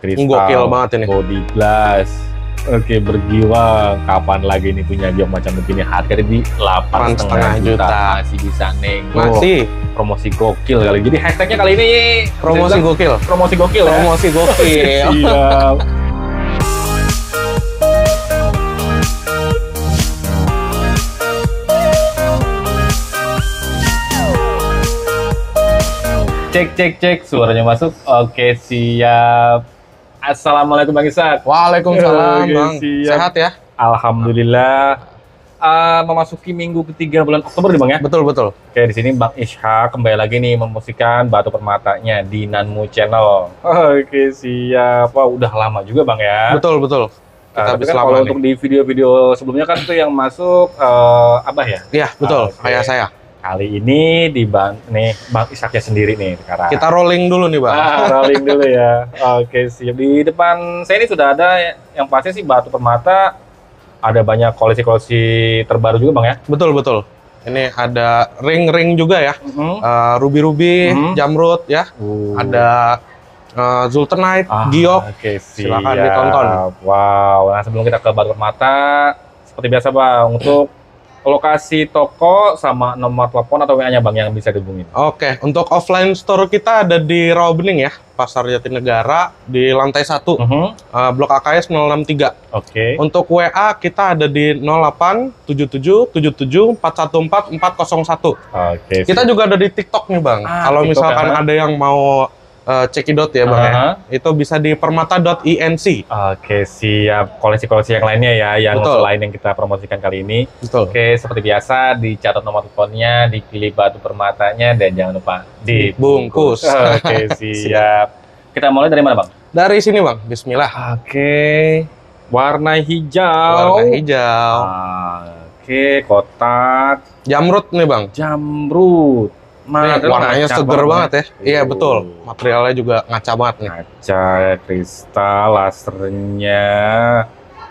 kristal, Gokil banget ini. body glass. Oke, bergiwa. Kapan lagi ini punya giok macam begini? Harganya di 8,5 juta. Masih bisa nego. Masih Promosi gokil kali. Jadi hashtagnya kali ini promosi gokil. promosi gokil ya. Promosi gokil. Siap. Cek, suaranya masuk. Oke, siap. Assalamualaikum Bang Ishak. Waalaikumsalam, Oke, Bang. siap. Sehat ya? Alhamdulillah. Memasuki minggu ketiga bulan Oktober nih Bang ya. Betul. Oke, di sini Bang Ishak kembali lagi nih mempromosikan batu permatanya di Nanmu Channel. Oke, siap. Wah, udah lama juga Bang ya. Betul. Kita Tapi habis kan lama kalau nih. untuk di video-video sebelumnya kan itu yang masuk Abah ya. Iya, betul. Oke. Kayak saya. Kali ini di Bang Ishaknya sendiri nih sekarang. Kita rolling dulu nih, Bang. Rolling dulu ya. Oke, siap. Di depan saya ini sudah ada yang pasti sih batu permata. Ada banyak koleksi-koleksi terbaru juga Bang ya. Betul. Ini ada ring-ring juga ya. Ruby-ruby, jamrut ya. Ada Zultanite, giok. Oke, siap. Silakan ditonton. Wow. Nah, sebelum kita ke batu permata, seperti biasa Bang, untuk lokasi toko sama nomor telepon atau WA-nya Bang yang bisa dihubungin. Oke, untuk offline store kita ada di Rawabening ya, Pasar Jatinegara di lantai 1, Blok AKS 063. Oke. Untuk WA kita ada di 087777414401. Oke. Kita juga ada di TikTok nih Bang. Kalau TikTok, misalkan ada yang mau cekidot ya Bang ya, itu bisa di permata.inc. Oke, siap. Koleksi-koleksi yang lainnya ya, yang Betul. selain yang kita promosikan kali ini. Betul. Oke, seperti biasa dicatat nomor teleponnya, dipilih batu permatanya, dan jangan lupa dibungkus. Bungkus. Oke, siap. Kita mulai dari mana Bang? Dari sini Bang, bismillah. Oke, warna hijau. Warna hijau. Oke, kotak. Jamrut nih Bang. Jamrut. Nih, warnanya seger banget ya. Iya betul. Materialnya juga ngaca banget nih. Ngaca, kristal, lasernya,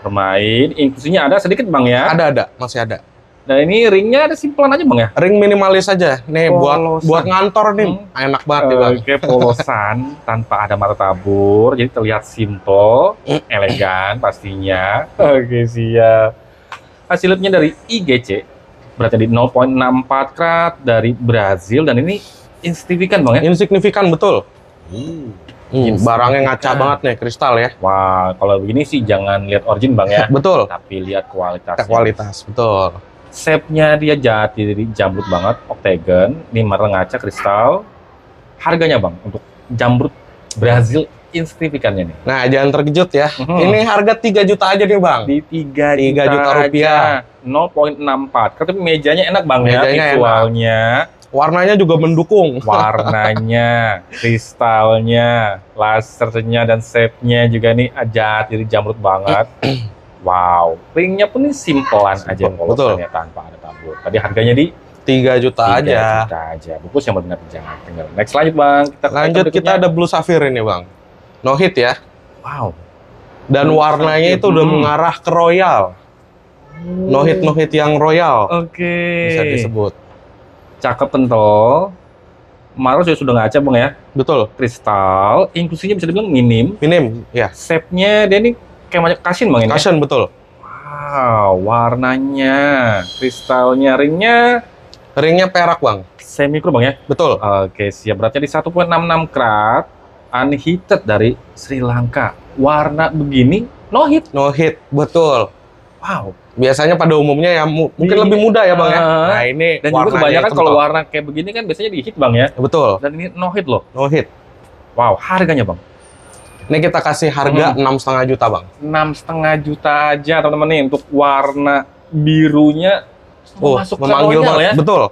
bermain. Inklusinya ada sedikit Bang ya. Ada, masih ada. Dan ini ringnya ada simpelan aja Bang ya. Ring minimalis aja. Nih buat ngantor nih. Enak banget nih Bang. Oke, polosan tanpa ada mata tabur, jadi terlihat simple, elegan pastinya. Oke, siap. Hasilnya dari IGC. Berarti di 0,64 karat dari Brazil, dan ini insignifikan Bang ya. Insignifikan betul. Barangnya ngaca banget nih, kristal ya. Wah, kalau begini sih jangan lihat origin Bang ya. Betul. Tapi lihat kualitasnya. Kualitas, betul. Shape-nya dia jati, jadi jamrut banget, octagon, ini marmer ngaca kristal. Harganya Bang untuk jamrut Brazil insignifikannya nih. Nah, jangan terkejut ya. Ini harga 3 juta aja nih Bang. Di 3 juta rupiah. 0,64. Tapi mejanya enak Bang ya, Mejanya visualnya. Warnanya juga mendukung. Warnanya, kristalnya, lasernya, dan shape-nya juga nih jati, jadi jamrut banget. Wow, ringnya pun ini simpelan aja polosannya tanpa ada tabur. Tadi harganya di 3 juta 3 aja. juta aja. Bungkus yang benar jangan tinggal. Next lanjut Bang. Kita ada Blue Sapphire ini Bang. No hit ya. Wow. Dan warnanya itu udah mengarah ke royal. No hit yang royal. Oke. Bisa disebut. Cakep kental. Marus sudah ngaca Bang ya. Betul. Kristal, inklusinya bisa dibilang minim. Minim, ya. Shape-nya dia ini kayak macam kasin Bang ini. Kasin betul. Wow, warnanya, kristalnya, ringnya perak Bang. semi mikro Bang ya. Betul. Oke, siap. Beratnya di 1,66 karat, unheated dari Sri Lanka. Warna begini, no hit. No hit, betul. Wow. Biasanya pada umumnya ya mungkin lebih muda ya Bang ya. Nah ini dan juga kebanyakan kalau warna kayak begini kan biasanya di hit Bang ya. Betul. Dan ini no hit loh. No hit. Wow, harganya Bang? Ini kita kasih harga 6,5 juta Bang. 6,5 juta aja teman-teman nih untuk warna birunya. Masuk memanggil banget. ya. Betul.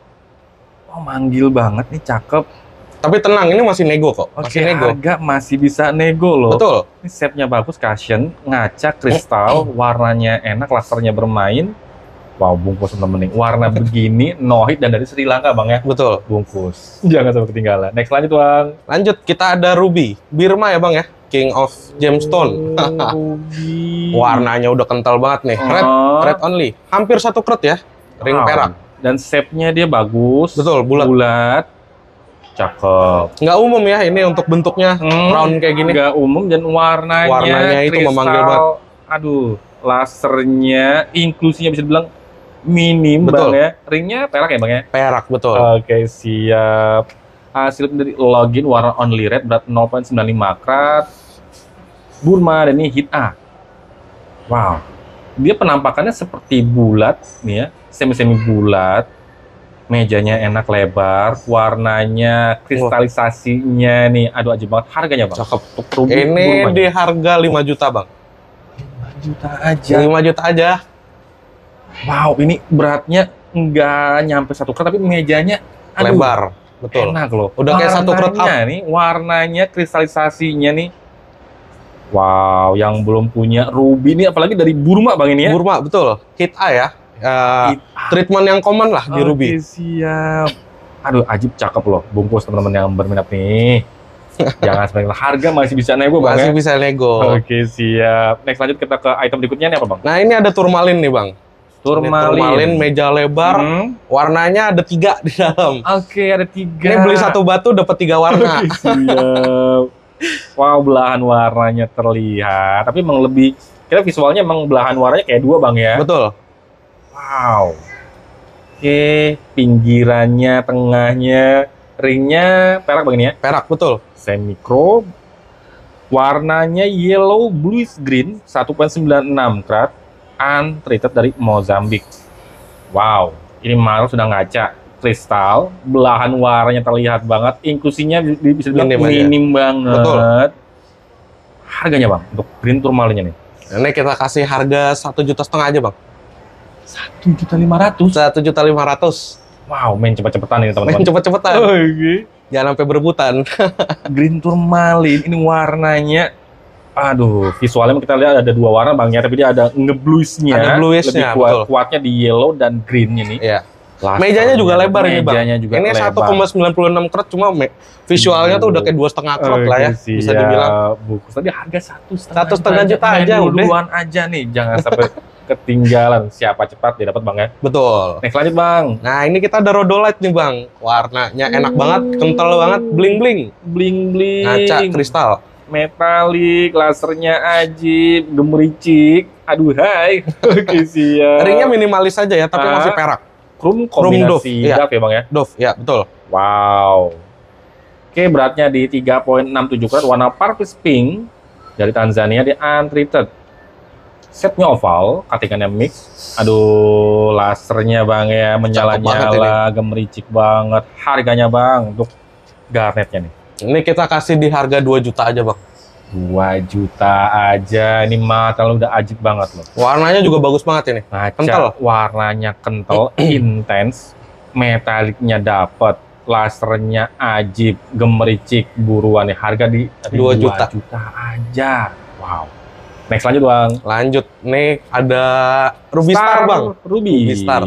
Oh, manggil banget nih, cakep. Tapi tenang, ini masih nego kok. Masih nego. Harga masih bisa nego loh. Betul. Ini shape-nya bagus, cushion, ngaca, kristal, warnanya enak, lasernya bermain. Wow, bungkus temen-temen nih. Warna begini, no hit, dan dari Sri Lanka Bang ya. Betul. Bungkus. Jangan sampai ketinggalan. Next lanjut Bang. Lanjut, kita ada Ruby. Birma ya Bang ya. King of Gemstone. Ruby. Warnanya udah kental banget nih. Red only. Hampir 1 karat ya. Ring perak. Dan shape-nya dia bagus. Betul, bulat. Cakep. Nggak umum ya ini untuk bentuknya round kayak gini. Nggak umum dan warnanya Itu kristal. memanggil banget. Aduh, lasernya, inklusinya bisa dibilang minim Betul. Bang ya. Ringnya perak ya Bang ya? Perak, betul. Oke, siap. Hasil dari login warna only red berat 0,95 karat. Burma dan ini hit A. Wow. Dia penampakannya seperti bulat nih ya, semi-semi bulat. Mejanya enak lebar, warnanya, kristalisasinya nih, aduh aja banget. Harganya Bang? Cakep. Untuk ruby Ini Burma di harga 5 juta Bang. 5 juta aja. 5 juta aja. Wow, ini beratnya nggak nyampe 1 karat, tapi mejanya aduh, Lebar, betul. enak loh. Udah kayak 1 karat up. Nih, warnanya, kristalisasinya nih. Wow, yang belum punya ruby nih, apalagi dari Burma Bang ini ya? Burma, betul. Hit A ya. Treatment yang common lah di ruby. Oke, siap. Aduh, ajib cakep loh. Bungkus teman-teman yang berminat nih. Jangan sampai harga masih bisa nego Bang Masih ya? bisa nego. Oke, siap. Next lanjut kita ke item berikutnya nih apa Bang? Nah ini ada turmalin nih Bang. Ini turmalin meja lebar. Warnanya ada 3 di dalam. Oke, ada 3. Ini beli 1 batu dapat 3 warna. Oke, siap. Wow, belahan warnanya terlihat. Tapi emang lebih, kira visualnya emang belahan warnanya kayak 2 Bang ya? Betul. Wow. Oke, pinggirannya, tengahnya, ringnya perak Bang ini ya? Perak, betul. Semi chrome. Warnanya yellow bluish green 1,96 karat. Untreated dari Mozambik. Wow, ini Maru sudah ngaca. Kristal, belahan warnanya terlihat banget. Inklusinya bisa dibilang minim banget. Betul. Harganya Bang, untuk green turmalinnya nih? Ini kita kasih harga 1,5 juta aja Bang. 1.500.000. 1.500.000. Wow, main cepet-cepetan ini teman-teman. Main cepet-cepetan. Oke. Jangan sampai berebutan. Green turmalin, ini warnanya, aduh, visualnya kita lihat ada 2 warna Bang ya, tapi dia ada nge-bluishnya. Ada bluishnya, lebih kuatnya di yellow dan greennya nih. Iya. Mejanya juga lebar ini Bang. Juga ini lebar. 1,96 karat, cuma visualnya tuh udah kayak 2,5 karat lah ya. Bisa dibilang. Bungkus tadi harga 1,5 juta aja udah. Duluan aja nih, jangan sampai ketinggalan. Siapa cepat dia dapat Bang ya. Betul. Next lanjut Bang. Nah ini kita ada rhodolite nih Bang. Warnanya enak banget, kental banget, bling-bling. Bling-bling. Ngaca kristal. Metalik, lasernya ajib, gemericik. Aduh hai. Oke, siap. Ringnya minimalis aja ya, tapi masih perak. Chrome kombinasi Dove, dark ya Bang ya? Dove, ya betul. Wow. Oke, beratnya di 3,67 karat, warna purple pink dari Tanzania, di untreated. Setnya oval, cuttingannya mix. Aduh, lasernya Bang ya, menyala-nyala, gemericik banget. Harganya Bang untuk garnetnya nih? Ini kita kasih di harga 2 juta aja Bang. 2 juta aja, ini material udah ajib banget loh. Warnanya juga bagus banget ini. Kental. Warnanya kental, intens, metaliknya dapet, lasernya ajib, gemericik, buruan nih. Harga di 2 juta aja. Wow. Next lanjut Bang. Lanjut, nih ada Ruby Star Bang. Ruby Star.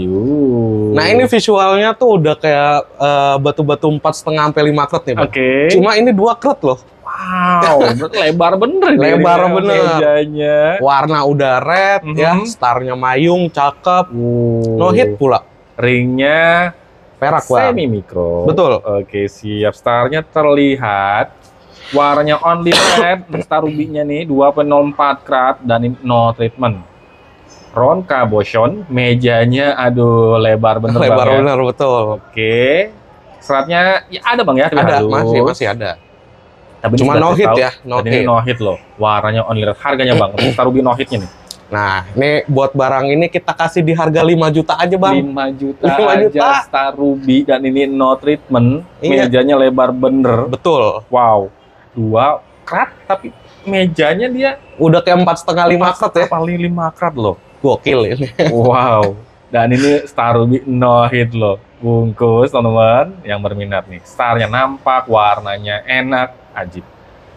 Nah ini visualnya tuh udah kayak batu-batu 4,5 sampai 5 karat nih Bang. Oke. Cuma ini 2 karat loh. Wow, lebar bener. Lebar bener. Mejanya. Warna udah red ya, starnya mayung, cakep. No hit pula. Ringnya perak Bang. Semi mikro. Betul. Oke, siap. Starnya terlihat. Warnanya only red. Star rubinya nih 2,04 karat dan ini no treatment. Ron cabochon, mejanya aduh lebar bener. Lebar Bang, bener, ya? betul. Oke. Seratnya ya ada Bang ya? Ada, masih ada. Tapi cuma no hit ya, ini no hit loh. Warnanya only red. Harganya Bang, untuk Star Ruby no hitnya nih. Nah, ini buat barang ini kita kasih di harga 5 juta aja Bang. 5 juta aja Star Ruby dan ini no treatment. Iya. Mejanya lebar bener. Betul. Wow. 2 karat tapi mejanya dia udah kayak 4,5 karat ya. Paling 5 karat loh. Gokil ini. Wow. Dan ini Star Ruby no hit loh. Bungkus teman-teman yang berminat nih. Starnya nampak, warnanya enak, ajib.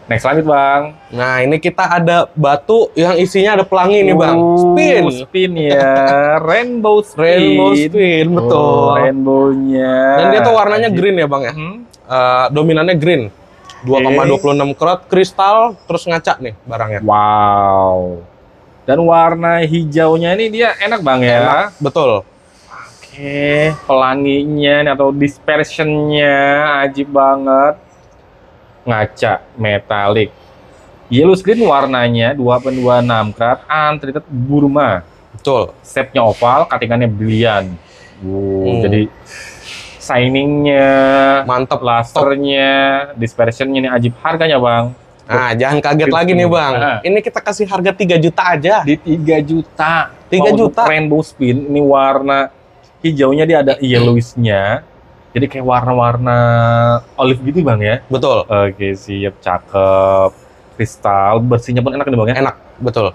Next lanjut Bang. Nah ini kita ada batu yang isinya ada pelangi nih Bang. Spin ya. Rainbow spin. Rainbow spin, betul. Rainbownya. Dan dia tuh warnanya green ya Bang ya. Dominannya green. 2,26 karat, kristal, terus ngaca nih barangnya. Wow. Dan warna hijaunya ini dia enak Bang ya. Enak, betul. Oke, pelanginya nih, atau dispersionnya ajib banget. Ngaca metalik. Yellow screen warnanya 2.26 karat untreated Burma. Betul. Shape-nya oval, cutting-annya brilian. Jadi shiningnya mantep, lasernya, dispersionnya ini ajib. Harganya bang? Nah, jangan kaget lagi nih bang. Ini kita kasih harga 3 juta aja. Di 3 juta. 3 juta. Rainbow spin. Ini warna hijaunya dia ada yellowish-nya. Jadi kayak warna-warna olive gitu bang ya? Betul. Oke, siap, cakep. Kristal, bersihnya pun enak nih bang ya? Enak, betul.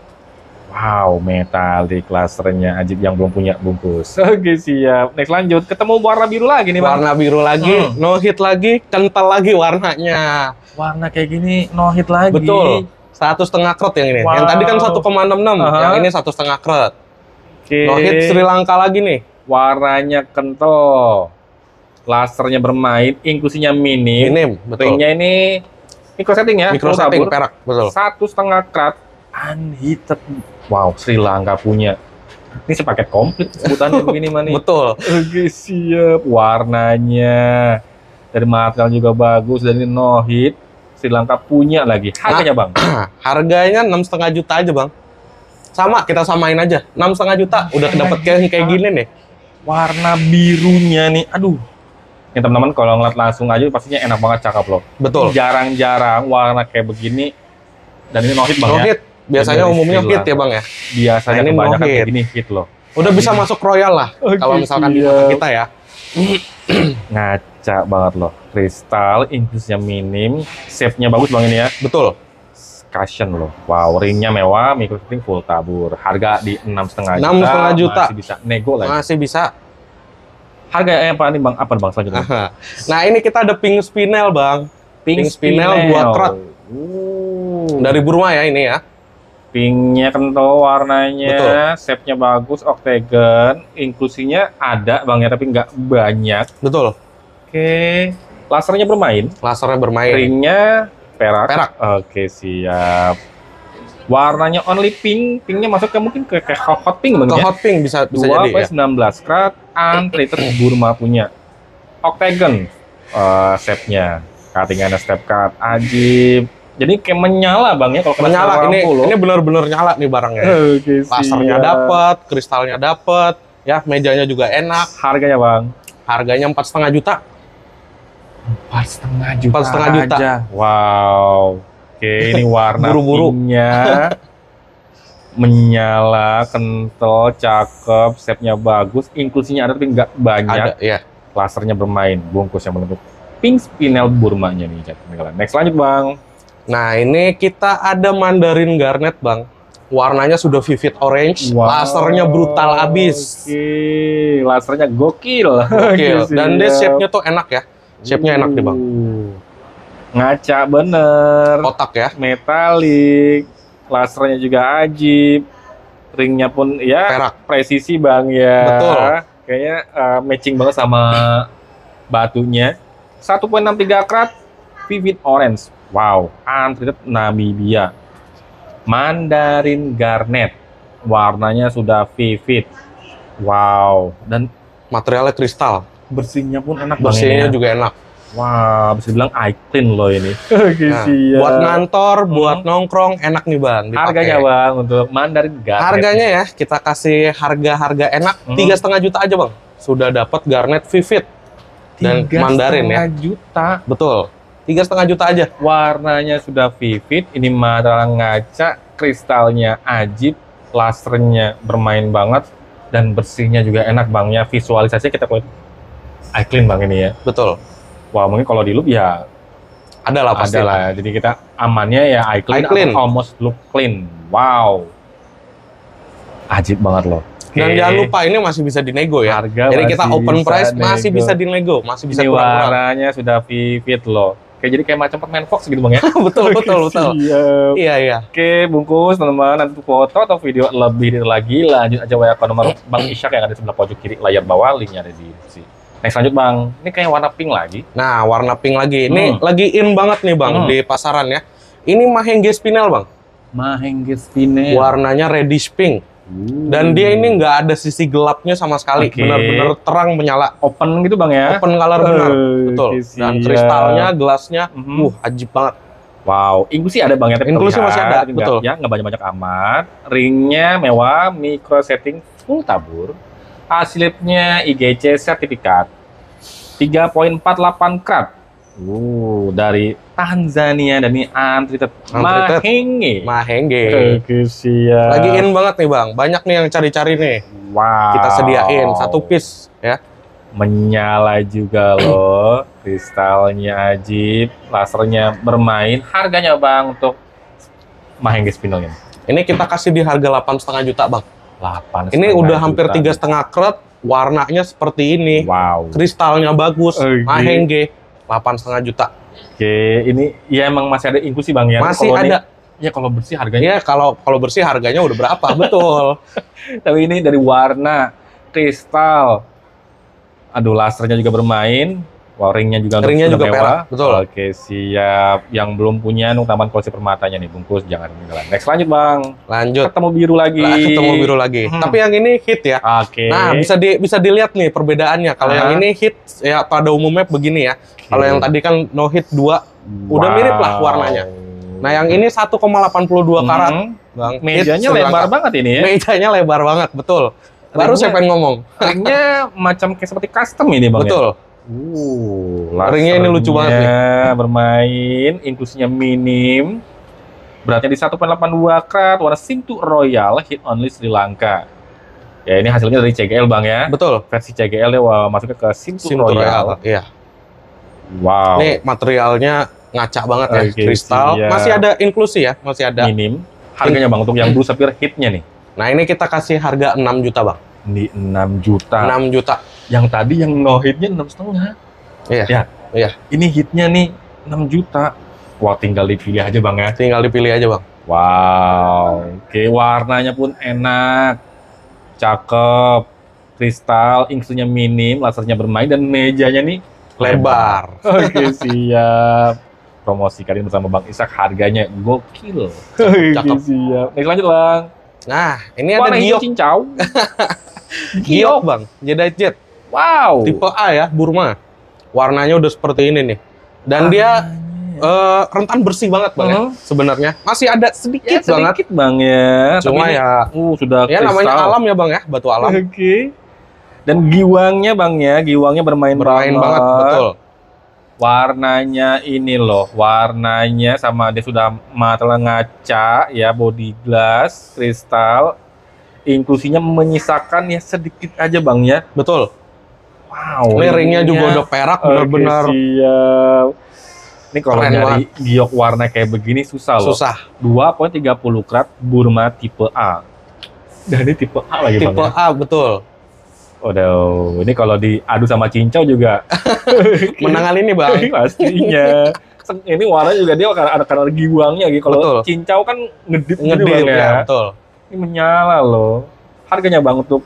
Wow, metalik lasernya ajib yang belum punya bungkus. Oke, siap. Next lanjut, ketemu warna biru lagi nih bang. Warna biru lagi, no hit lagi, kental lagi warnanya. Warna kayak gini, no hit lagi. Betul. 1,5 karat yang ini. Wow. Yang tadi kan 1,66, yang ini 1,5 karat. Oke. No hit Sri Lanka lagi nih. Warnanya kental. Lasernya bermain, inklusinya minim. Betul. Ringnya ini micro setting ya. Micro setting perak, betul. 1,5 karat unheated. Wow, Sri Lanka punya. Ini sepaket komplit sebutannya begini mah nih. Betul. Oke, siap. Warnanya dari material juga bagus, dan ini no hit. Sri Lanka punya lagi. Harganya bang? Harganya 6,5 juta aja bang. Sama, kita samain aja. 6,5 juta. Udah dapat kayak gini nih. Warna birunya nih, aduh. Ini teman-teman kalau ngeliat langsung aja pastinya enak banget, cakep loh. Betul. Jarang-jarang warna kayak begini. Dan ini no hit bang no ya? Hit. Biasanya umumnya hit ya bang ya? Biasanya ini kebanyakan no kayak gini hit loh. Udah bisa masuk royal lah. Kalau misalkan di mata kita ya. Ngaca banget loh. Kristal, inklusnya minim. Shape-nya bagus bang ini ya? Betul. Cushion loh. Wow, ringnya mewah, micro setting full tabur. Harga di 6,5 juta. 6,5 juta. Masih bisa nego lagi. Masih bisa. Harga apa nih bang? Apa bang selanjutnya? Nah ini kita ada pink spinel bang. Pink spinel 2 karat. Dari Burma ya ini ya. Pinknya kental warnanya, shape-nya bagus, octagon, inklusinya ada bang ya, tapi nggak banyak. Betul. Oke, lasernya bermain. Lasernya bermain. Ringnya perak. Perak. Oke, siap. Warnanya only pink, pinknya masuk ke mungkin ke hot pink bang ya? Ke hot pink bisa jadi ya. 19 karat, untreated Burma punya. Octagon, shape-nya, cutting-annya step cut, ajib. Jadi kayak menyala bang ya kalau kena menyala. lampu. Ini benar-benar nyala nih barangnya. Oke, lasernya dapat, kristalnya dapat, ya mejanya juga enak. Harganya bang? Harganya 4,5 juta. 4,5 juta. 4,5 juta. Aja. Wow. Oke, ini warna pinknya menyala, kental, cakep, shape-nya bagus, inklusinya ada tapi nggak banyak. Ada, iya. Lasernya bermain, bungkus yang menentu. Pink spinel Burmanya nih. Next lanjut bang. Nah ini kita ada Mandarin Garnet bang. Warnanya sudah vivid orange, lasernya brutal abis. Oke, lasernya gokil. Gokil. Dan dia shape-nya tuh enak ya. Shape-nya enak nih bang. Ngaca bener. Kotak ya. Metalik. Lasernya juga ajib. Ringnya pun ya perak. Presisi bang ya. Betul. Kayaknya matching banget sama batunya. 1,63 karat vivid orange. Wow, untreated Namibia. Mandarin Garnet. Warnanya sudah vivid. Wow, dan materialnya kristal. Bersihnya pun enak. Bersihnya juga enak. Wah, bisa bilang eye clean loh ini. Nah, buat ngantor, buat nongkrong, enak nih bang. Dipakai. Harganya bang untuk Mandarin Garnet. Harganya ya, kita kasih harga enak 3,5 juta aja bang. Sudah dapat Garnet vivid dan Mandarin ya. 3,5 juta. Betul. 3,5 juta aja. Warnanya sudah vivid, ini material ngaca, kristalnya ajib, lasernya bermain banget, dan bersihnya juga enak bang ya. Visualisasinya kita kulit eye clean bang ini ya. Betul. Wah mungkin kalau di loop ya ada lah pasti. Ada lah. Jadi kita amannya ya eye clean, atau almost look clean. Wow, ajib banget loh. Dan jangan lupa ini masih bisa dinego ya. Harga jadi kita open price nego. Masih bisa dinego, masih bisa kurang-kurang. Warnanya sudah vivid loh. Kayak jadi kayak macam permen Fox gitu bang ya. betul. Iya. Oke, bungkus teman-teman, nanti foto atau video lebih lagi lanjut aja WA ke nomor Bang Ishak yang ada di sebelah pojok kiri layar bawah, linknya ada di deskripsi. Next lanjut bang, ini kayak warna pink lagi. Nah warna pink lagi, ini lagi in banget nih bang di pasaran ya. Ini Mahenge Spinel bang. Mahenge Spinel. Warnanya reddish pink. Dan dia ini nggak ada sisi gelapnya sama sekali, benar-benar terang menyala. Open gitu bang ya? Open color benar, betul. Dan kristalnya, gelasnya, ajib banget. Wow, inklusi ada bang ya? Inklusi masih ada, betul. Ya, nggak banyak-banyak amat. Ringnya mewah, micro setting full tabur. Hasilnya IGC sertifikat 3.48 karat. Dari Tanzania dan ini untreated Mahenge. Oke, siap. Lagi in banget nih bang, banyak nih yang cari-cari nih. Wow. Kita sediain 1 piece ya. Menyala juga loh, kristalnya ajib, lasernya bermain. Harganya bang untuk Mahenge spinelnya? Ini kita kasih di harga 8,5 juta bang. 8,5 ini udah hampir 3,5 karat, warnanya seperti ini. Wow. Kristalnya bagus, Mahenge. 8,5 juta. Oke, ini ya emang masih ada inklusi bang ya? Masih ada. Ya kalau bersih harganya? Ya kalau bersih harganya udah berapa, betul. Tapi ini dari warna, kristal, aduh lasernya juga bermain, ringnya juga mewah. Perak, betul. Oke siap. Yang belum punya taman koleksi permatanya nih bungkus, jangan ketinggalan. Next lanjut bang. Lanjut. Ketemu biru lagi. Tapi yang ini hit ya. Oke. Nah bisa dilihat nih perbedaannya. Kalau yang ini hit ya pada umumnya begini ya. Kalau yang tadi kan no hit 2, udah mirip lah warnanya. Nah yang ini 1,82 karat. Bang, mejanya lebar banget ini ya. Mejanya lebar banget, betul. Baru saya pengen ngomong. Ringnya macam kayak seperti custom ini bang. Betul. Ringnya ini lucu banget nih. Bermain, inklusinya minim. Beratnya di 1,82 karat, warna Sintu Royal, hit only Sri Lanka. Ya ini hasilnya dari CGL bang ya. Betul. Versi CGL ya masuknya ke Sintu Royal. Iya. Wow. Ini materialnya ngaca banget ya, kristal. Siap. Masih ada inklusi ya, masih ada. Minim. Harganya bang untuk yang Blue Sapphire hitnya nih. Nah ini kita kasih harga 6 juta bang. Di 6 juta. 6 juta. Yang tadi yang no hitnya 6,5. Iya. Ya. Iya. Ini hitnya nih 6 juta. Wah tinggal dipilih aja bang ya. Tinggal dipilih aja bang. Wow. Oke, warnanya pun enak, cakep, kristal, inklusinya minim, lasernya bermain dan mejanya nih lebar. Oke siap. Promosi kali ini bersama Bang Ishak, harganya gokil. Cakep. Siap. Next lanjut bang. Nah ini ada giok cincau. giok bang, Jedi Jet. Wow. Tipe A ya, Burma. Warnanya udah seperti ini nih. Dan dia rentan bersih banget bang ya. Sebenarnya masih ada sedikit banget. Sedikit bang ya. Cuma tapi ya sudah ya kristal. namanya alam ya bang ya, batu alam. Oke. Dan giwangnya bang ya, giwangnya bermain banget, betul. Warnanya ini loh, warnanya sama dia sudah material ngaca ya, body glass, kristal, inklusinya menyisakan ya sedikit aja bang ya. Betul. Wow. Ini ringnya juga udah perak, benar-benar. Siap. Ini kalau nyari giok warna kayak begini susah loh. Susah. 2.30 karat Burma tipe A. Dan ini tipe A lagi bang. Tipe A betul. Waduh, ini kalau diadu sama cincau juga menangan ini bang. Pastinya. Ini warna juga dia ada giwangnya gitu. Kalau cincau kan ngedip ya. Betul. Ini menyala loh. Harganya bang untuk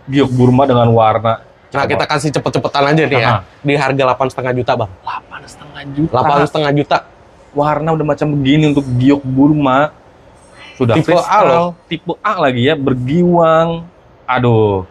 giok Burma dengan warna. Nah kita kasih cepet-cepetan aja nih ya. Di harga 8,5 juta bang. 8,5 juta. 8,5 juta. Warna udah macam begini untuk giok Burma. Sudah tipe A loh. Tipe A lagi ya, bergiwang. Aduh.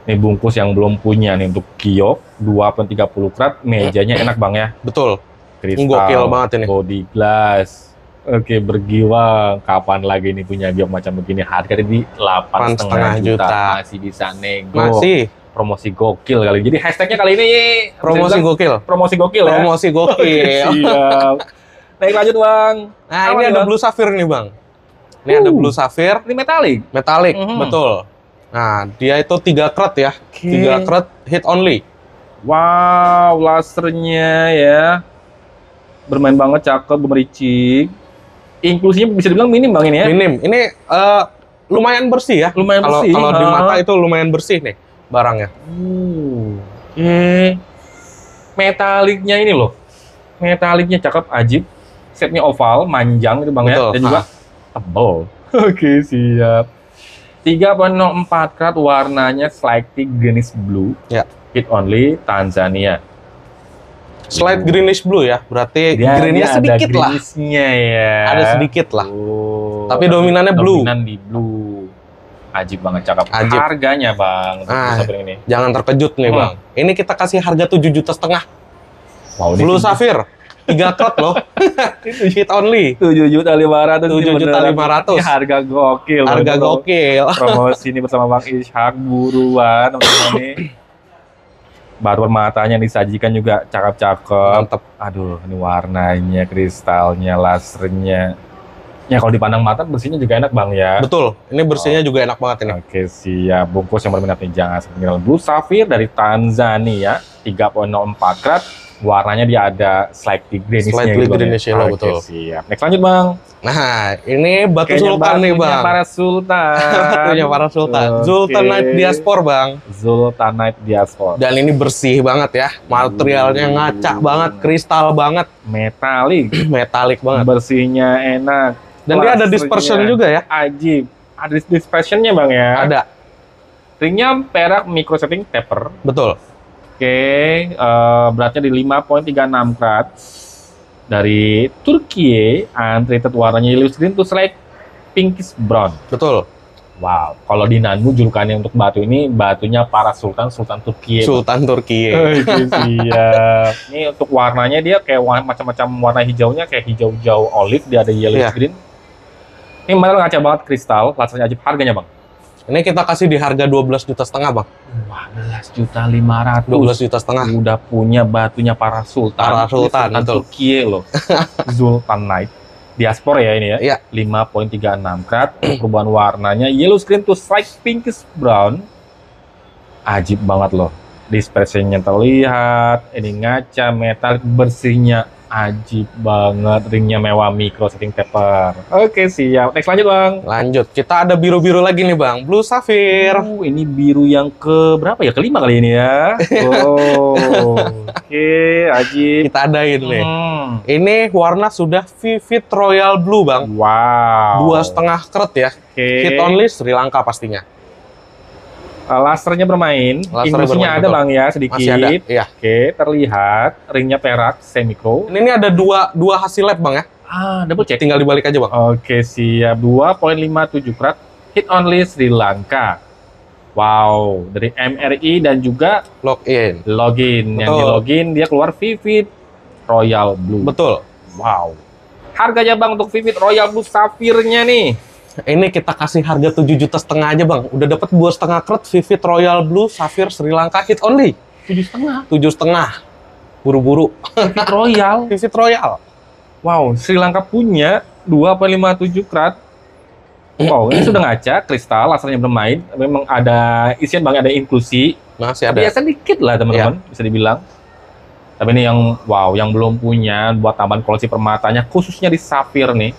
Ini bungkus yang belum punya nih untuk giok 2.30 karat, mejanya enak bang ya. Betul. Kristal, gokil banget ini. Body glass. Oke, bergiwang. Kapan lagi nih punya giok macam begini? Harga di 8,5 juta. Masih bisa nego. Masih. Promosi gokil kali. Jadi hashtagnya kali ini promosi gokil. Promosi gokil ya. Promosi gokil. Siap. Naik lanjut bang. Nah ini ada Blue Sapphire nih bang. Ini ada Blue Sapphire. Ini metalik. Metalik, betul. Nah dia itu 3 karat ya. 3 karat hit only. Wow, lasernya ya. Bermain banget, cakep, gemericik. Inklusinya bisa dibilang minim bang ini ya. Minim. Ini lumayan bersih ya. Lumayan bersih. Kalau di mata itu lumayan bersih nih barangnya. Metaliknya ini loh. Metaliknya cakep, ajib. Setnya oval, manjang gitu bang. Betul. Ya. Dan juga tebal. Oke, siap. 3.04 karat, warnanya slightly greenish blue. Ya. Hit only Tanzania. Slight greenish blue ya, berarti greennya sedikit lah. Ya. Ada sedikit lah. Tapi dominannya blue. Dominan di blue. Ajib banget, cakep. Ajib. Harganya bang, untuk Ah, Blue Sapphire ini. Jangan terkejut nih bang. Ini kita kasih harga 7,5 juta. Wow, ini Blue Sapphire 3 karat loh. Hit only. 7.500.000. 7.500.000. Ini harga gokil. Harga gokil. Promosi ini bersama Bang Ishak, buruan teman-teman nih. Baru permatanya disajikan juga cakep-cakep. Mantep. Aduh, ini warnanya, kristalnya, lasernya. Ya kalau dipandang mata bersihnya juga enak bang ya. Betul. Ini bersihnya juga enak banget ini. Oke siap. Bungkus yang berminat nih jangan ketinggalan. Blue Sapphire dari Tanzania 3.04 karat. Warnanya dia ada slightly greenish-nya. Slightly gitu, Bang, ya. greenish yellow, betul. Siap. Next lanjut bang. Nah, ini batu Kayaknya sultan nih batunya bang. para sultan. Batunya para sultan. Oke. Zultanite Diaspor bang. Zultanite Diaspor. Dan ini bersih banget ya. Materialnya ngaca banget, kristal banget, Metalik. metalik banget. Bersihnya enak. Dan dia ada Lasernya dispersion juga ya. Ajib. Ada dispersionnya bang ya. Ada. Ringnya perak micro setting taper. Betul. Oke, beratnya di 5.36 karat. Dari Turki, untreated warnanya yellow green to slight pinkish brown. Betul. Wow, kalau di Nanmu julukannya untuk batu ini batunya para sultan, Sultan Turki. Sultan Turki. Oke, siap. Ini untuk warnanya dia kayak macam-macam warna hijaunya kayak hijau-hijau olive, dia ada yellow Iya. green. Ini malah ngaca banget kristal, lasernya ajib. Harganya bang? Ini kita kasih di harga 12,5 juta bang. 12.500.000. 12,5 juta. Udah punya batunya para sultan. Para sultan, Ini betul. Turki loh. Zultanite. Diaspor ya ini ya. Iya. 5.36 karat. Perubahan warnanya yellow screen to slight pinkish brown. Ajib banget loh. Dispersionnya terlihat. Ini ngaca metalik, bersihnya ajib banget. Ringnya mewah micro setting taper. Oke siap. Next lanjut bang. Lanjut, kita ada biru-biru lagi nih bang. Blue Sapphire. Ini biru yang ke berapa ya? Kelima kali ini ya. Oh, oke, ajib. Kita adain nih. Ini warna sudah Vivid Royal Blue bang. Wow. 2,5 karat ya. Oke. Hit only Sri Lanka pastinya. Lasernya bermain. Lasernya Ingusinya bermain, ada betul. bang ya sedikit. Masih ada. Iya. Oke, terlihat. Ringnya perak, semikro. Ini ada dua hasil lab bang ya. Double check. Tinggal dibalik aja bang. Oke, siap. 2.57 karat. Hit only Sri Lanka. Wow, dari MRI dan juga Login. login. Yang Betul. di login dia keluar Vivid Royal Blue. Betul. Wow. Harganya bang untuk Vivid Royal Blue Sapphire-nya nih. Ini kita kasih harga 7,5 juta aja bang. Udah dapat 2,5 karat Vivid Royal Blue Sapphire Sri Lanka hit only. 7,5. 7,5. Buru-buru. Vivid Royal. Vivid Royal. Wow, Sri Lanka punya 2.57 karat. Wow, ini sudah ngaca, kristal, lasernya bermain. Memang ada isian bang, ada inklusi. Masih ada. Biasa dikit lah teman-teman, bisa dibilang. Tapi ini yang wow, yang belum punya buat tambahan koleksi permatanya, khususnya di Sapphire nih.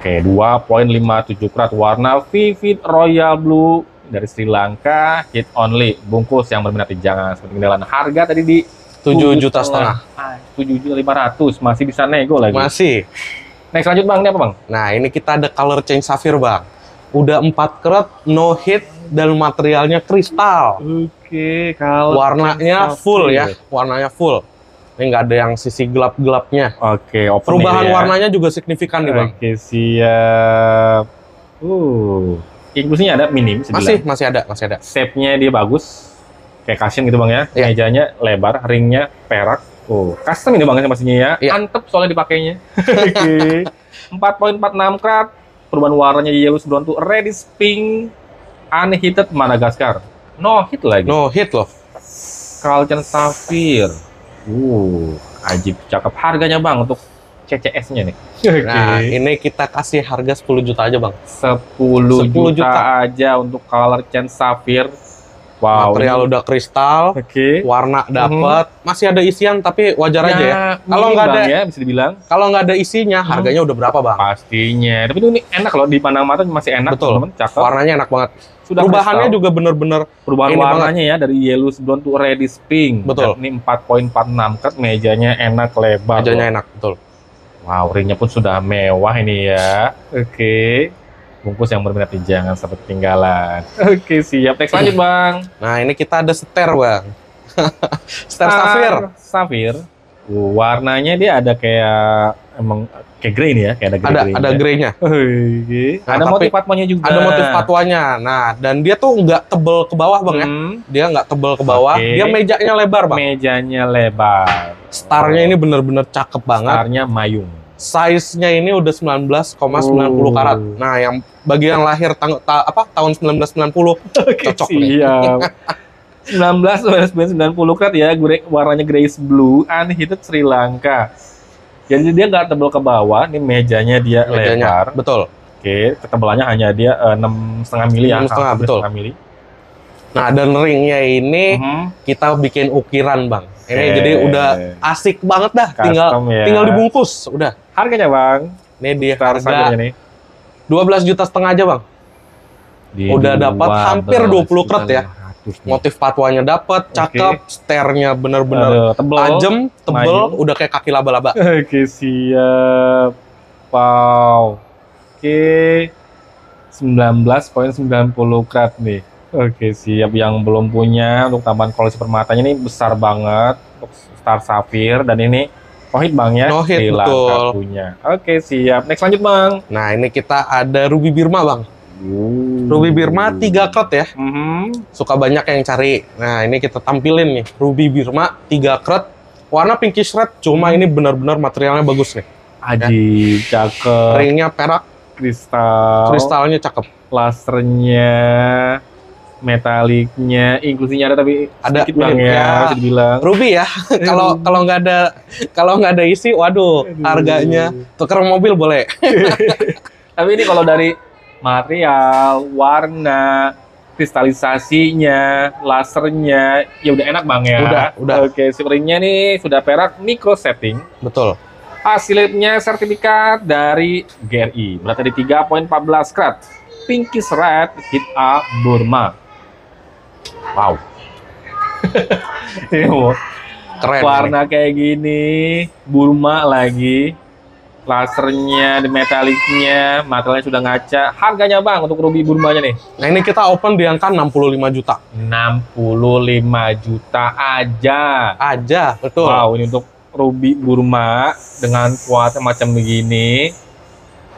Oke, 2.57 karat warna Vivid Royal Blue dari Sri Lanka, hit only. Bungkus yang berminat jangan seperti ketinggalan. Harga tadi di 7,5 juta. 7.500, masih bisa nego lagi. Masih. Next lanjut bang, ini apa bang? Nah, ini kita ada color change Sapphire bang. Udah 4 karat, no hit, dan materialnya kristal. Oke, kalau Warnanya full ya, warnanya full. Ini nggak ada yang sisi gelap-gelapnya. Oke, open Perubahan ya. warnanya juga signifikan nih bang. Oke, siap. Inklusinya ada minim, Masih ada. Shape-nya dia bagus. Kayak cushion gitu bang ya. Iya. Mejanya lebar, ringnya perak. Custom ini bang pastinya ya. Iya. Antep soalnya dipakainya. Oke. 4.46 karat. Perubahan warnanya yellow brown to reddish pink. Unheated Madagascar. No hit lagi. No hit loh. Kalcan Sapphire. Ajib, cakep. Harganya bang untuk CCS-nya nih. Nah, ini kita kasih harga 10 juta aja bang. 10 10 juta juta aja untuk color change Sapphire. Wow. Material udah kristal, Oke. warna dapat, masih ada isian tapi wajar aja ya. Kalau minim nggak bang ada- ya, bisa dibilang. Kalau nggak ada isinya, harganya udah berapa bang? Pastinya. Tapi ini enak loh, dipandang mata masih enak. Betul. Teman, cakep. Warnanya enak banget. Sudah Perubahannya kristal. juga bener-bener Perubahan ini warnanya ya dari yellow brown to reddish pink. Betul. Dan ini 4.46 karat, mejanya enak, lebar. wajahnya loh. enak, betul. Wow, ringnya pun sudah mewah ini ya. Oke. Bungkus yang berminat jangan sampai ketinggalan. Oke, siap. Next lanjut, Bang. Nah, ini kita ada seter, bang. Seter Sapphire. Sapphire. Warnanya dia ada kayak emang Kayak grey nih ya, kayak ada grey. Ada grey-nya. Oke. Nah, Ada tapi motif fatwanya juga. Ada motif fatwanya. Nah, dan dia tuh nggak tebel ke bawah, Bang ya. Dia nggak tebel ke bawah. Oke. Dia mejanya lebar, Bang. Mejanya lebar. Starnya ini bener-bener cakep banget. Starnya mayung. Size-nya ini udah 19,90 karat. Nah, yang bagian lahir tahun 1990 cocok nih. Siap. 1990 karat ya, warnanya grayish blue, unheated Sri Lanka. Jadi dia nggak tebal ke bawah, ini mejanya dia lebar. Betul. Oke, ketebalannya hanya dia 6,5 mili ya. 6,5, betul. 6,5 mili. Nah, dan ringnya ini kita bikin ukiran, Bang. Ini jadi udah asik banget dah. Custom ya. Tinggal dibungkus, udah. Harganya, Bang? Ini di harga harga 12,5 juta aja, Bang. Udah dapat hampir 20 karat ya. Motif patwanya dapat, cakep, sternya bener-bener tajam, tebel, udah kayak kaki laba-laba. Oke, siap. Wow. Oke. 19,90 karat nih. Oke, siap. Yang belum punya untuk tambahan koleksi permatanya ini besar banget untuk Star Sapphire, dan ini no-hit, Bang ya. No-hit, betul. Punya. Oke, siap. Next lanjut, Bang. Nah, ini kita ada Ruby Birma, Bang. Ruby Birma 3 karat ya. Suka banyak yang cari. Nah, ini kita tampilin nih. Ruby Birma 3 karat. Warna pinkish red, cuma ini benar-benar materialnya bagus nih. Aji, cakep. Ringnya perak. Kristalnya cakep. Lasernya, metaliknya, inklusinya ada, tapi ada sedikit, Bang ya, bisa dibilang. Ruby ya. Kalau nggak ada isi, waduh, harganya tuker mobil boleh. Tapi ini kalau dari material, warna, kristalisasinya, lasernya, ya udah enak, Bang ya. Udah. Oke, ringnya nih sudah perak micro setting. Betul. Hasilnya sertifikat dari GRI, berarti di 3,14 karat. Pinkish red hit A Burma. Wow. Keren. Warna kayak gini, Burma lagi. Lasernya, di metaliknya, materialnya sudah ngaca. Harganya, Bang, untuk Ruby Burmanya nih? Nah, ini kita open di angka 65 juta. 65 juta aja. Betul. Wow, ini untuk Ruby Burma dengan kuatnya macam begini.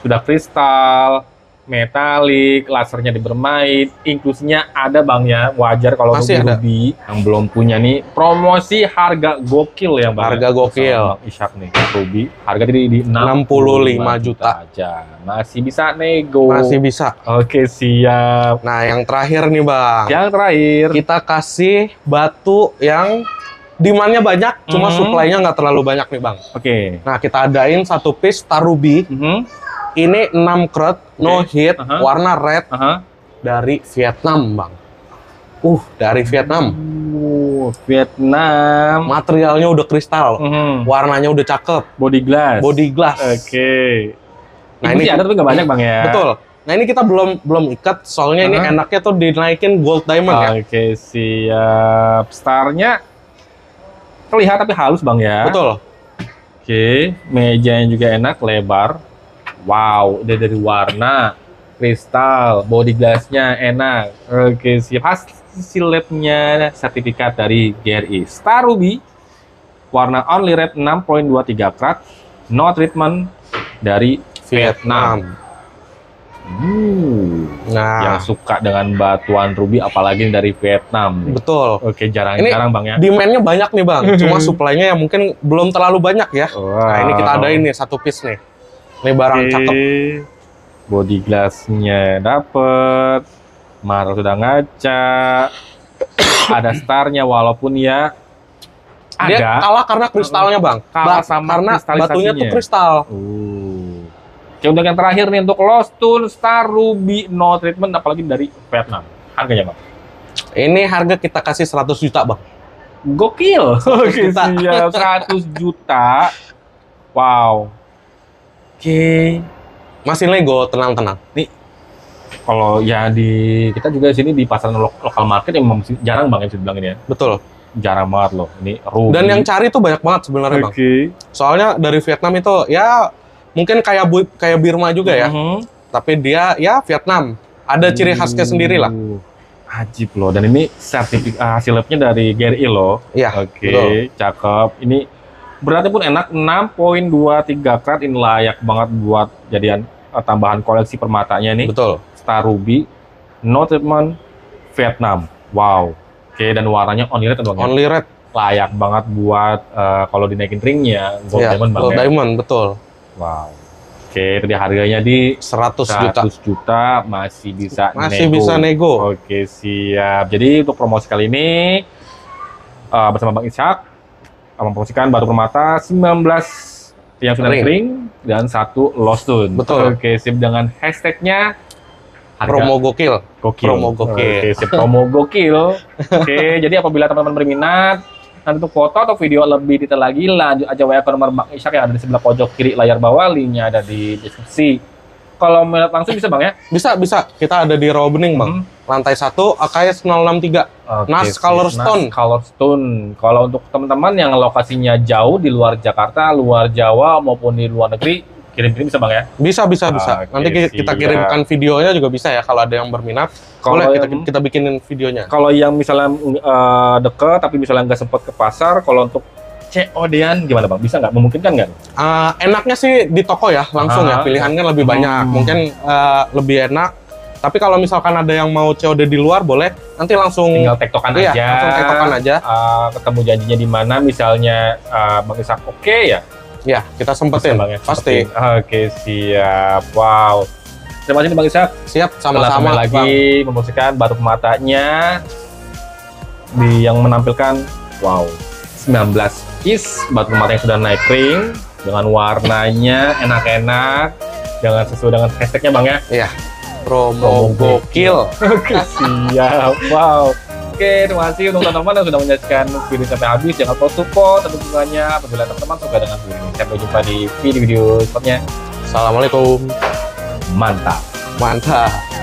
Sudah kristal, metalik, lasernya dibermain, inklusinya ada, Bang ya. Wajar kalau Ruby yang belum punya nih. Promosi harga gokil ya, Bang. Harga gokil. Bang Ishak nih, Ruby. Harga di 65 juta aja. Masih bisa nego. Masih bisa. Oke, siap. Nah, yang terakhir nih, Bang. Yang terakhir. Kita kasih batu yang demand-nya banyak, cuma supply-nya nggak terlalu banyak nih, Bang. Oke. Nah, kita adain satu piece Star Ruby. Ini 6 karat, no hit, warna red, dari Vietnam, Bang. Dari Vietnam. Vietnam. Materialnya udah kristal, warnanya udah cakep. Body glass. Oke. Nah, ini ada tapi nggak banyak, Bang ya. Betul. Nah, ini kita belum ikat, soalnya ini enaknya tuh dinaikin gold diamond ya. Oke, siap. Starnya terlihat tapi halus, Bang ya. Betul. Oke, mejanya juga enak, lebar. Wow, udah dari warna, kristal, body glassnya enak. Oke, siap. Hasil labnya sertifikat dari GRI. Star Ruby, warna only red 6,23 karat, no treatment dari Vietnam. Nah, yang suka dengan batuan ruby, apalagi dari Vietnam. Betul. Oke, jarang-jarang, Bang ya. Demand-nya banyak nih, Bang. Cuma supply-nya yang mungkin belum terlalu banyak ya. Nah, ini kita adain nih satu piece nih. Ini barang cakep. Body glass-nya dapet, marah sudah ngaca, ada starnya, walaupun ya dia kalah karena kristalnya, Bang. Kalah sama karena batunya tuh kristal. Oke, untuk yang terakhir nih, untuk Lost Tune Star Ruby no treatment, apalagi dari Vietnam. Harganya, Bang? Ini harga kita kasih 100 juta, Bang. Gokil. Oke, siap. 100 juta. Wow. Oke, masih nego, tenang-tenang. Nih, kalau ya kita juga sini di pasaran lokal market yang jarang, Bang, yang bisa dibilangin ya. Betul. Jarang banget loh. Ini Ruby. Dan yang cari tuh banyak banget sebenarnya, Bang. Soalnya dari Vietnam itu ya mungkin kayak Birma juga ya. Tapi dia ya Vietnam. Ada ciri khasnya sendiri lah. Ajib loh. Dan ini sertifikat hasil labnya dari GRI loh. Iya. Oke, cakep. Ini Beratnya pun enak, 6,23 karat. Ini layak banget buat jadian tambahan koleksi permatanya nih. Betul. Star Ruby, no treatment, Vietnam. Wow. Oke, dan warnanya only red doang. Only red. Layak banget buat kalau dinaikin ringnya gold diamond banget. Gold diamond, betul. Wow. Oke, tadi harganya di 100 juta masih bisa bisa nego. Oke, siap. Jadi untuk promosi kali ini bersama Bang Ishak mempromosikan batu permata 19 yang sudah ring dan 1 lost stone. Betul. Oke, sip, dengan hashtagnya promo gokil. Promo gokil. Oke, sip, promo gokil. Oke, jadi apabila teman-teman berminat nanti untuk foto atau video lebih detail lagi, lanjut aja WA ke nomor Bang Ishak yang ada di sebelah pojok kiri layar bawah, linknya ada di deskripsi. Kalau melihat langsung bisa Bang ya? Bisa. Kita ada di raw bening Bang. Lantai 1, AKS 063. Nas Color Stone. Color Stone. Kalau untuk teman-teman yang lokasinya jauh di luar Jakarta, luar Jawa maupun di luar negeri, kirim-kirim bisa Bang ya? Bisa. Nanti kita kirimkan videonya juga bisa ya kalau ada yang berminat. Boleh kita bikinin videonya. Kalau yang misalnya deket tapi misalnya nggak sempat ke pasar, kalau untuk COD-an gimana Bang? Bisa nggak? Memungkinkan nggak? Enaknya sih di toko ya, langsung ya. Pilihannya lebih banyak. Mungkin lebih enak. Tapi kalau misalkan ada yang mau COD di luar, boleh. Nanti langsung tinggal tektokan aja. Langsung tektokan aja. Ketemu janjinya di mana? Misalnya Bang Ishak oke ya? Ya, kita sempetin. Bang, ya? Pasti. Oke, siap. Wow. Terima kasih Bang Ishak. Siap, sama-sama lagi mempromosikan batu permatanya yang menampilkan 19 piece batu permata yang sudah naik ring dengan warnanya enak-enak, dengan sesuai dengan hashtagnya Bang ya. Iya. Promo gokil. Oke, siap. Wow. Oke, terima kasih untuk teman-teman yang sudah menyaksikan video sampai habis. Jangan lupa support dan dukungannya apabila teman-teman suka dengan video ini. Sampai jumpa di video-video selanjutnya. Assalamualaikum. Mantap. Mantap.